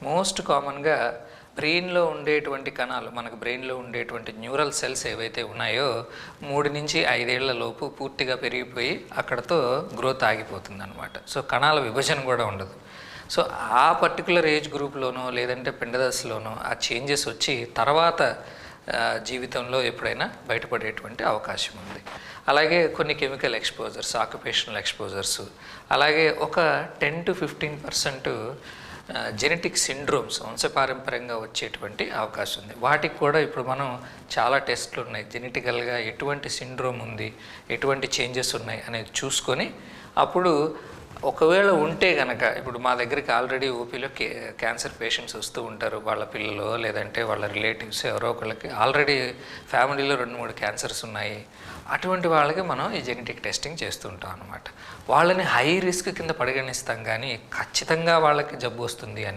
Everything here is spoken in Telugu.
మోస్ట్ కామన్గా బ్రెయిన్లో ఉండేటువంటి కణాలు, మనకు బ్రెయిన్లో ఉండేటువంటి న్యూరల్ సెల్స్ ఏవైతే ఉన్నాయో 3 నుంచి 5 ఏళ్ల లోపు పూర్తిగా పెరిగిపోయి అక్కడతో గ్రోత్ ఆగిపోతుంది అనమాట. సో కణాల విభజన కూడా ఉండదు. సో ఆ పర్టికులర్ ఏజ్ గ్రూప్లోనో లేదంటే పిండదశలోనో ఆ చేంజెస్ వచ్చి తర్వాత జీవితంలో ఎప్పుడైనా బయటపడేటువంటి అవకాశం ఉంది. అలాగే కొన్ని కెమికల్ ఎక్స్పోజర్స్, ఆక్యుపేషనల్ ఎక్స్పోజర్స్, అలాగే ఒక 10-15% జెనెటిక్ సిండ్రోమ్స్ వంశపారంపర్యంగా వచ్చేటువంటి అవకాశం ఉంది. వాటికి కూడా ఇప్పుడు మనం చాలా టెస్ట్లు ఉన్నాయి. జెనెటికల్గా ఎటువంటి సిండ్రోమ్ ఉంది, ఎటువంటి చేంజెస్ ఉన్నాయి అనేది చూసుకొని అప్పుడు ఒకవేళ ఉంటే కనుక, ఇప్పుడు మా దగ్గరికి ఆల్రెడీ ఓపీలో క్యాన్సర్ పేషెంట్స్ వస్తూ ఉంటారు. వాళ్ళ పిల్లలు లేదంటే వాళ్ళ రిలేటివ్స్ ఎవరో ఒకళ్ళకి ఆల్రెడీ ఫ్యామిలీలో 2-3 క్యాన్సర్స్ ఉన్నాయి. అటువంటి వాళ్ళకి మనం ఈ జెనెటిక్ టెస్టింగ్ చేస్తూ ఉంటాం అనమాట. వాళ్ళని హై రిస్క్ కింద పరిగణిస్తాం, కానీ ఖచ్చితంగా వాళ్ళకి జబ్బు వస్తుంది అని